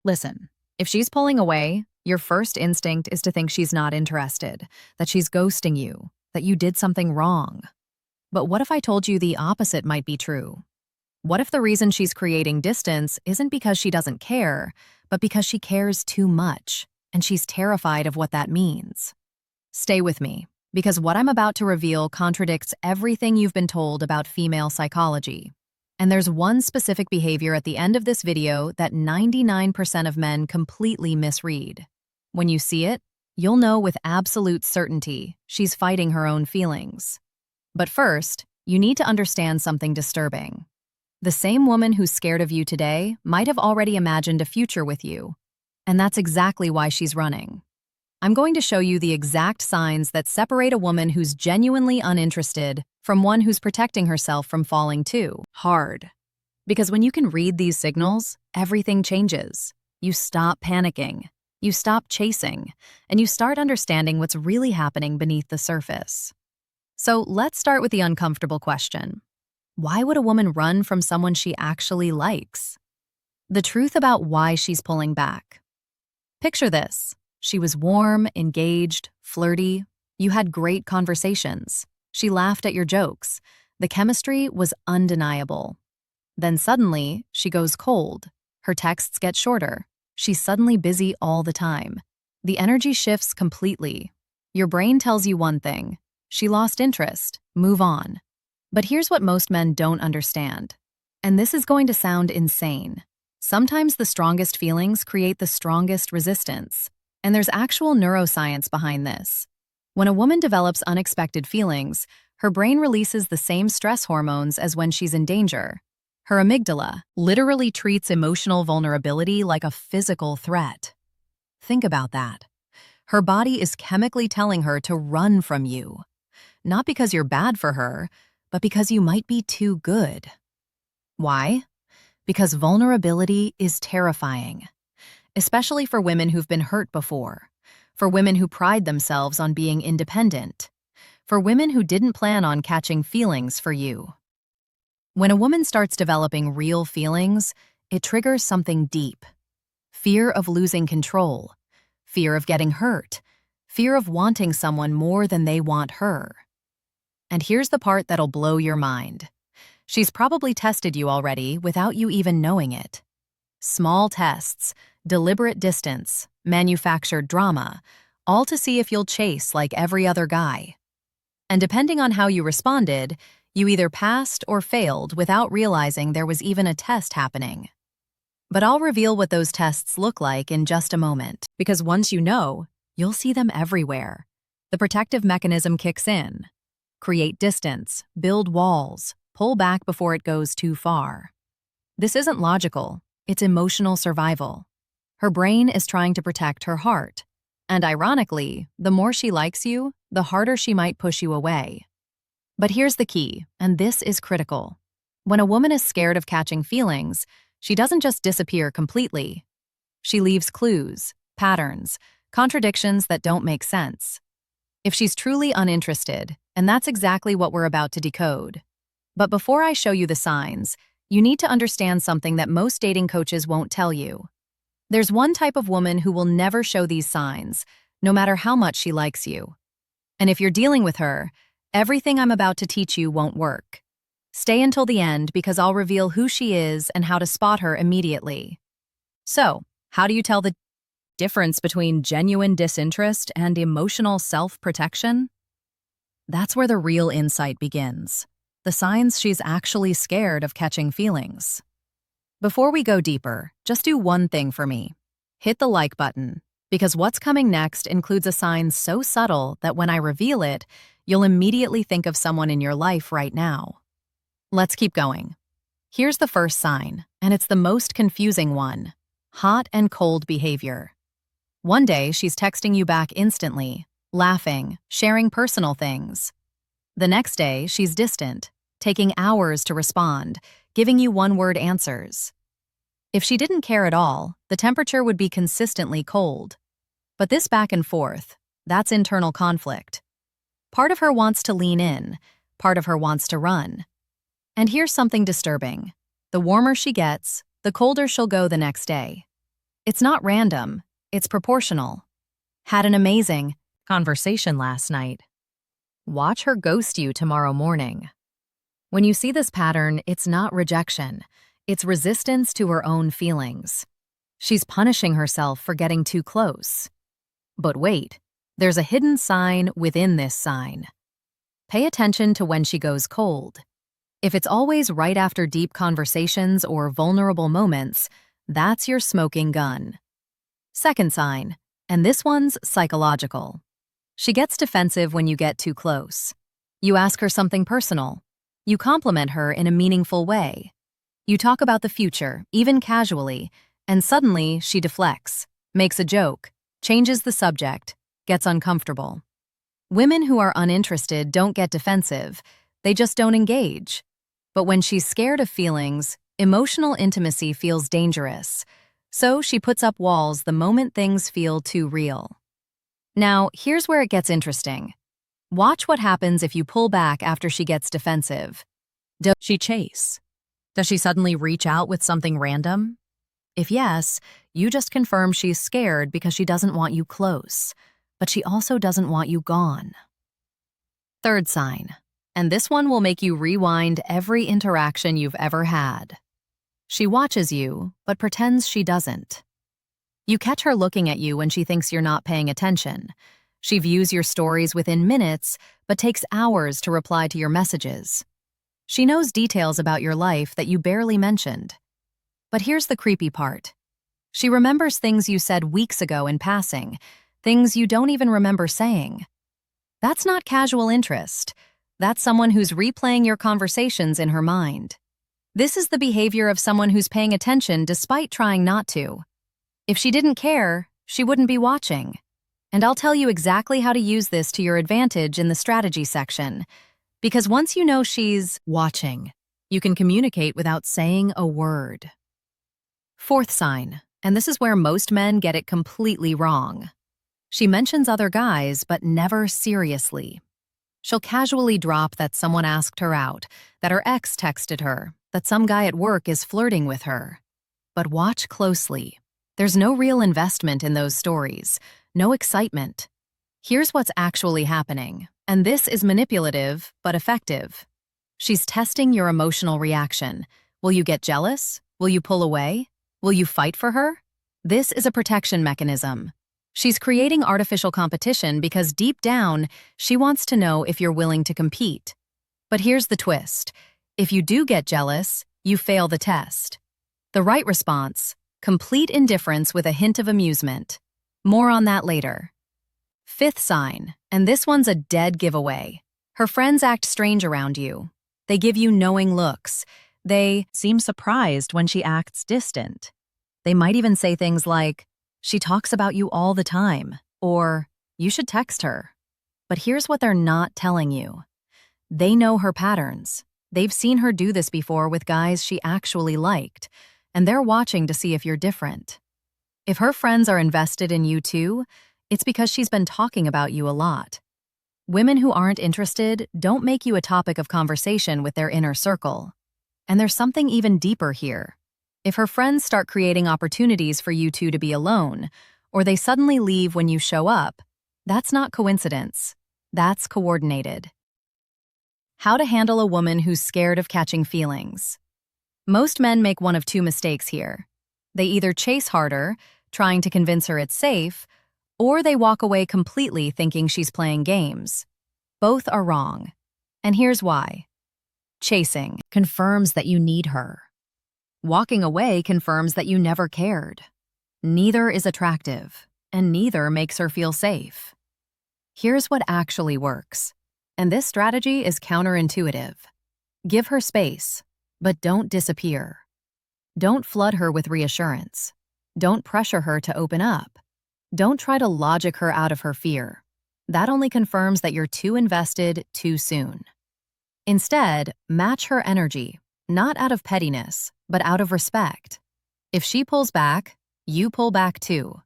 Listen, if she's pulling away, your first instinct is to think she's not interested, that she's ghosting you, that you did something wrong. But what if I told you the opposite might be true? What if the reason she's creating distance isn't because she doesn't care, but because she cares too much, and she's terrified of what that means? Stay with me, because what I'm about to reveal contradicts everything you've been told about female psychology. And there's one specific behavior at the end of this video that 99% of men completely misread. When you see it, you'll know with absolute certainty she's fighting her own feelings. But first, you need to understand something disturbing. The same woman who's scared of you today might have already imagined a future with you, and that's exactly why she's running. I'm going to show you the exact signs that separate a woman who's genuinely uninterested from one who's protecting herself from falling too hard. Because when you can read these signals, everything changes. You stop panicking, you stop chasing, and you start understanding what's really happening beneath the surface. So let's start with the uncomfortable question. Why would a woman run from someone she actually likes? The truth about why she's pulling back. Picture this. She was warm, engaged, flirty. You had great conversations. She laughed at your jokes. The chemistry was undeniable. Then suddenly, she goes cold. Her texts get shorter. She's suddenly busy all the time. The energy shifts completely. Your brain tells you one thing. She lost interest. Move on. But here's what most men don't understand. And this is going to sound insane. Sometimes the strongest feelings create the strongest resistance. And there's actual neuroscience behind this. When a woman develops unexpected feelings, her brain releases the same stress hormones as when she's in danger. Her amygdala literally treats emotional vulnerability like a physical threat. Think about that. Her body is chemically telling her to run from you. Not because you're bad for her, but because you might be too good. Why? Because vulnerability is terrifying. Especially for women who've been hurt before, for women who pride themselves on being independent, for women who didn't plan on catching feelings for you. When a woman starts developing real feelings, it triggers something deep. Fear of losing control, fear of getting hurt, fear of wanting someone more than they want her. And here's the part that'll blow your mind. She's probably tested you already without you even knowing it. Small tests, deliberate distance, manufactured drama, all to see if you'll chase like every other guy. And depending on how you responded, you either passed or failed without realizing there was even a test happening. But I'll reveal what those tests look like in just a moment, because once you know, you'll see them everywhere. The protective mechanism kicks in. Create distance, build walls, pull back before it goes too far. This isn't logical, it's emotional survival. Her brain is trying to protect her heart. And ironically, the more she likes you, the harder she might push you away. But here's the key, and this is critical. When a woman is scared of catching feelings, she doesn't just disappear completely. She leaves clues, patterns, contradictions that don't make sense. If she's truly uninterested, and that's exactly what we're about to decode. But before I show you the signs, you need to understand something that most dating coaches won't tell you. There's one type of woman who will never show these signs, no matter how much she likes you. And if you're dealing with her, everything I'm about to teach you won't work. Stay until the end because I'll reveal who she is and how to spot her immediately. So, how do you tell the difference between genuine disinterest and emotional self-protection? That's where the real insight begins. The signs she's actually scared of catching feelings. Before we go deeper, just do one thing for me. Hit the like button, because what's coming next includes a sign so subtle that when I reveal it, you'll immediately think of someone in your life right now. Let's keep going. Here's the first sign, and it's the most confusing one. Hot and cold behavior. One day, she's texting you back instantly, laughing, sharing personal things. The next day, she's distant, taking hours to respond, giving you one-word answers. If she didn't care at all, the temperature would be consistently cold. But this back and forth, that's internal conflict. Part of her wants to lean in, part of her wants to run. And here's something disturbing. The warmer she gets, the colder she'll go the next day. It's not random, it's proportional. Had an amazing conversation last night. Watch her ghost you tomorrow morning. When you see this pattern, it's not rejection, it's resistance to her own feelings. She's punishing herself for getting too close. But wait, there's a hidden sign within this sign. Pay attention to when she goes cold. If it's always right after deep conversations or vulnerable moments, that's your smoking gun. Second sign, and this one's psychological. She gets defensive when you get too close. You ask her something personal. You compliment her in a meaningful way. You talk about the future, even casually, and suddenly she deflects, makes a joke, changes the subject, gets uncomfortable. Women who are uninterested don't get defensive, they just don't engage. But when she's scared of feelings, emotional intimacy feels dangerous. So she puts up walls the moment things feel too real. Now, here's where it gets interesting. Watch what happens if you pull back after she gets defensive. Does she chase? Does she suddenly reach out with something random? If yes, you just confirm she's scared because she doesn't want you close, but she also doesn't want you gone. Third sign, and this one will make you rewind every interaction you've ever had. She watches you, but pretends she doesn't. You catch her looking at you when she thinks you're not paying attention. She views your stories within minutes, but takes hours to reply to your messages. She knows details about your life that you barely mentioned. But here's the creepy part. She remembers things you said weeks ago in passing, things you don't even remember saying. That's not casual interest. That's someone who's replaying your conversations in her mind. This is the behavior of someone who's paying attention despite trying not to. If she didn't care, she wouldn't be watching. And I'll tell you exactly how to use this to your advantage in the strategy section. Because once you know she's watching, you can communicate without saying a word. Fourth sign, and this is where most men get it completely wrong. She mentions other guys, but never seriously. She'll casually drop that someone asked her out, that her ex texted her, that some guy at work is flirting with her. But watch closely. There's no real investment in those stories, no excitement. Here's what's actually happening, and this is manipulative but effective. She's testing your emotional reaction. Will you get jealous? Will you pull away? Will you fight for her? This is a protection mechanism. She's creating artificial competition because deep down, she wants to know if you're willing to compete. But here's the twist. If you do get jealous, you fail the test. The right response: complete indifference with a hint of amusement. More on that later. Fifth sign, and this one's a dead giveaway. Her friends act strange around you. They give you knowing looks. They seem surprised when she acts distant. They might even say things like, "She talks about you all the time," or "You should text her." But here's what they're not telling you. They know her patterns. They've seen her do this before with guys she actually liked, and they're watching to see if you're different. If her friends are invested in you too, it's because she's been talking about you a lot. Women who aren't interested don't make you a topic of conversation with their inner circle. And there's something even deeper here. If her friends start creating opportunities for you two to be alone, or they suddenly leave when you show up, that's not coincidence. That's coordinated. How to handle a woman who's scared of catching feelings. Most men make one of two mistakes here. They either chase harder, trying to convince her it's safe, or they walk away completely thinking she's playing games. Both are wrong. And here's why. Chasing confirms that you need her. Walking away confirms that you never cared. Neither is attractive, and neither makes her feel safe. Here's what actually works. And this strategy is counterintuitive. Give her space, but don't disappear. Don't flood her with reassurance. Don't pressure her to open up. Don't try to logic her out of her fear. That only confirms that you're too invested too soon. Instead, match her energy, not out of pettiness, but out of respect. If she pulls back, you pull back too.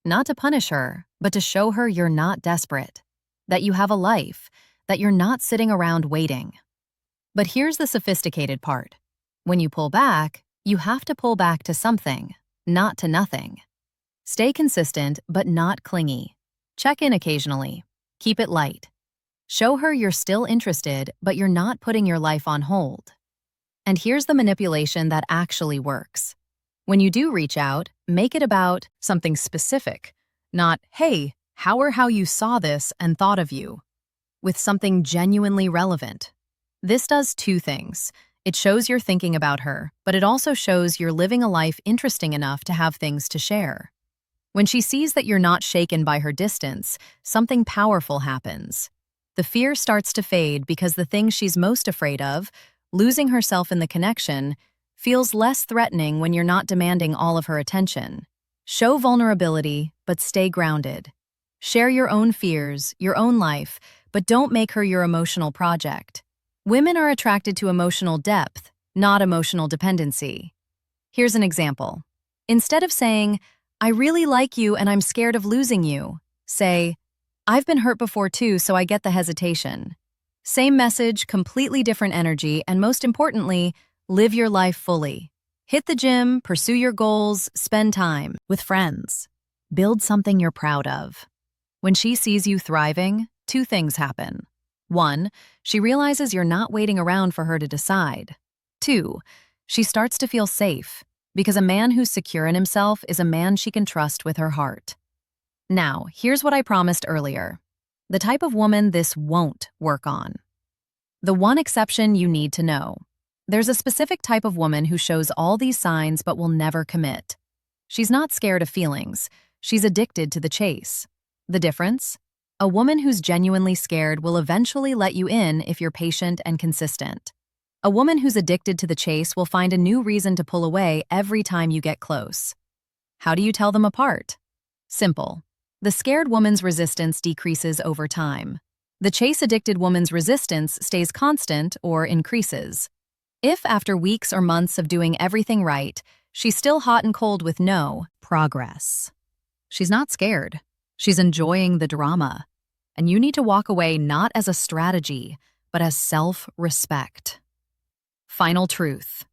Not to punish her, but to show her you're not desperate, that you have a life, that you're not sitting around waiting. But here's the sophisticated part. When you pull back, you have to pull back to something, not to nothing. Stay consistent, but not clingy. Check in occasionally. Keep it light. Show her you're still interested, but you're not putting your life on hold. And here's the manipulation that actually works. When you do reach out, make it about something specific, not, hey, how you saw this and thought of you, with something genuinely relevant. This does two things. It shows you're thinking about her, but it also shows you're living a life interesting enough to have things to share. When she sees that you're not shaken by her distance, something powerful happens. The fear starts to fade because the thing she's most afraid of, losing herself in the connection, feels less threatening when you're not demanding all of her attention. Show vulnerability, but stay grounded. Share your own fears, your own life, but don't make her your emotional project. Women are attracted to emotional depth, not emotional dependency. Here's an example. Instead of saying, I really like you and I'm scared of losing you, say, I've been hurt before too, so I get the hesitation. Same message, completely different energy, and most importantly, live your life fully. Hit the gym, pursue your goals, spend time with friends. Build something you're proud of. When she sees you thriving, two things happen. 1, she realizes you're not waiting around for her to decide. 2, she starts to feel safe, because a man who's secure in himself is a man she can trust with her heart. Now, here's what I promised earlier. The type of woman this won't work on. The one exception you need to know. There's a specific type of woman who shows all these signs but will never commit. She's not scared of feelings. She's addicted to the chase. The difference? A woman who's genuinely scared will eventually let you in if you're patient and consistent. A woman who's addicted to the chase will find a new reason to pull away every time you get close. How do you tell them apart? Simple. The scared woman's resistance decreases over time. The chase-addicted woman's resistance stays constant or increases. If, after weeks or months of doing everything right, she's still hot and cold with no progress, she's not scared. She's enjoying the drama. And you need to walk away not as a strategy, but as self-respect. Final truth.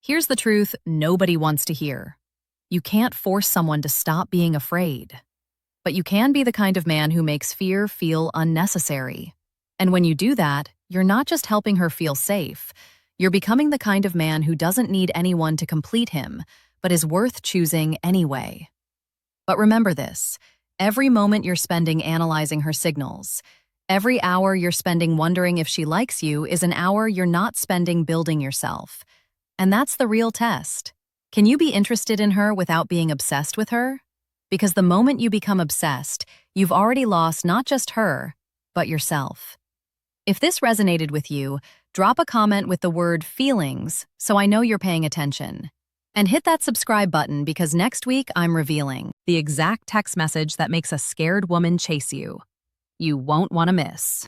Here's the truth nobody wants to hear. You can't force someone to stop being afraid. But you can be the kind of man who makes fear feel unnecessary. And when you do that, you're not just helping her feel safe. You're becoming the kind of man who doesn't need anyone to complete him, but is worth choosing anyway. But remember this. Every moment you're spending analyzing her signals, every hour you're spending wondering if she likes you is an hour you're not spending building yourself. And that's the real test. Can you be interested in her without being obsessed with her? Because the moment you become obsessed, you've already lost not just her, but yourself. If this resonated with you, drop a comment with the word feelings so I know you're paying attention. And hit that subscribe button because next week I'm revealing the exact text message that makes a scared woman chase you. You won't want to miss.